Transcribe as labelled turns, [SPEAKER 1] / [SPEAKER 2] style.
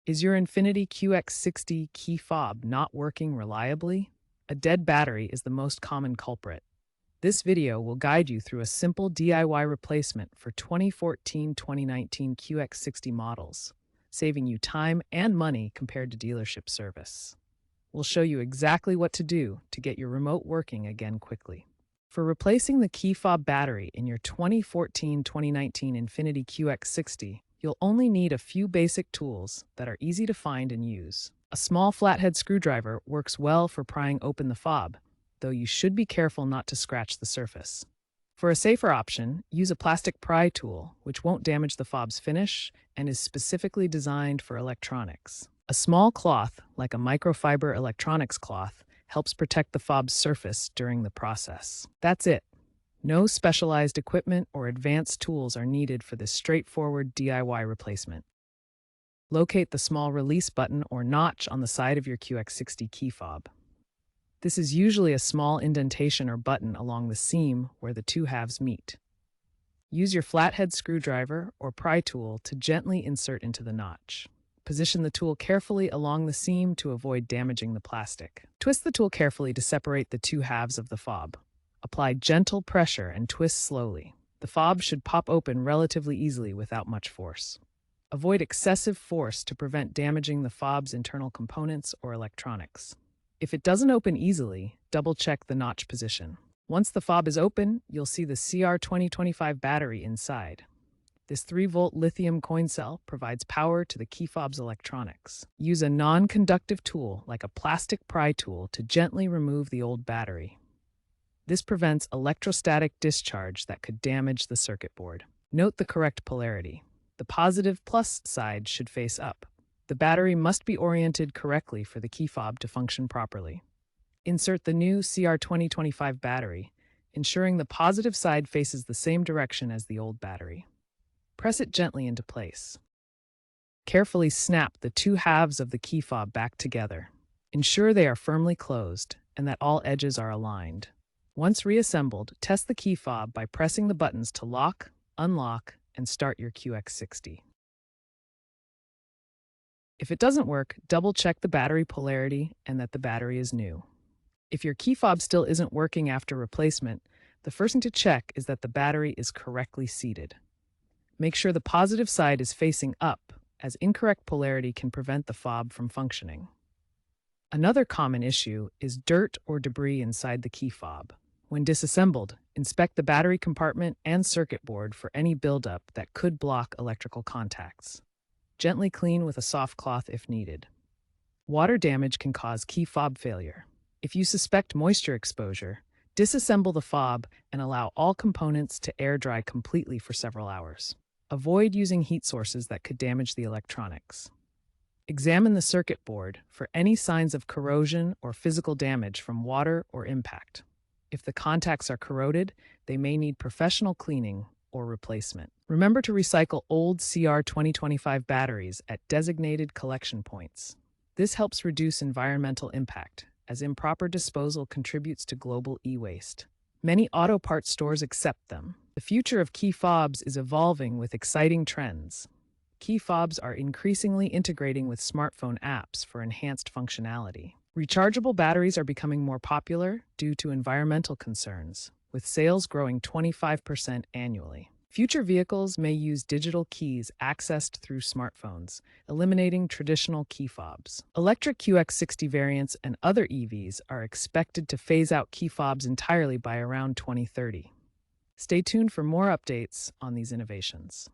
[SPEAKER 1] Is your Infiniti QX60 key fob not working reliably? A dead battery is the most common culprit. This video will guide you through a simple DIY replacement for 2014-2019 QX60 models, saving you time and money compared to dealership service. We'll show you exactly what to do to get your remote working again quickly. For replacing the key fob battery in your 2014-2019 Infiniti QX60, you'll only need a few basic tools that are easy to find and use. A small flathead screwdriver works well for prying open the fob, though you should be careful not to scratch the surface. For a safer option, use a plastic pry tool, which won't damage the fob's finish and is specifically designed for electronics. A small cloth, like a microfiber electronics cloth, helps protect the fob's surface during the process. That's it. No specialized equipment or advanced tools are needed for this straightforward DIY replacement. Locate the small release button or notch on the side of your QX60 key fob. This is usually a small indentation or button along the seam where the two halves meet. Use your flathead screwdriver or pry tool to gently insert into the notch. Position the tool carefully along the seam to avoid damaging the plastic. Twist the tool carefully to separate the two halves of the fob. Apply gentle pressure and twist slowly. The fob should pop open relatively easily without much force. Avoid excessive force to prevent damaging the fob's internal components or electronics. If it doesn't open easily, double-check the notch position. Once the fob is open, you'll see the CR2025 battery inside. This 3-volt lithium coin cell provides power to the key fob's electronics. Use a non-conductive tool like a plastic pry tool to gently remove the old battery. This prevents electrostatic discharge that could damage the circuit board. Note the correct polarity. The positive plus side should face up. The battery must be oriented correctly for the key fob to function properly. Insert the new CR2025 battery, ensuring the positive side faces the same direction as the old battery. Press it gently into place. Carefully snap the two halves of the key fob back together. Ensure they are firmly closed and that all edges are aligned. Once reassembled, test the key fob by pressing the buttons to lock, unlock, and start your QX60. If it doesn't work, double-check the battery polarity and that the battery is new. If your key fob still isn't working after replacement, the first thing to check is that the battery is correctly seated. Make sure the positive side is facing up, as incorrect polarity can prevent the fob from functioning. Another common issue is dirt or debris inside the key fob. When disassembled, inspect the battery compartment and circuit board for any buildup that could block electrical contacts. Gently clean with a soft cloth if needed. Water damage can cause key fob failure. If you suspect moisture exposure, disassemble the fob and allow all components to air dry completely for several hours. Avoid using heat sources that could damage the electronics. Examine the circuit board for any signs of corrosion or physical damage from water or impact. If the contacts are corroded, they may need professional cleaning or replacement. Remember to recycle old CR2025 batteries at designated collection points. This helps reduce environmental impact, as improper disposal contributes to global e-waste. Many auto parts stores accept them. The future of key fobs is evolving with exciting trends. Key fobs are increasingly integrating with smartphone apps for enhanced functionality. Rechargeable batteries are becoming more popular due to environmental concerns, with sales growing 25% annually. Future vehicles may use digital keys accessed through smartphones, eliminating traditional key fobs. Electric QX60 variants and other EVs are expected to phase out key fobs entirely by around 2030. Stay tuned for more updates on these innovations.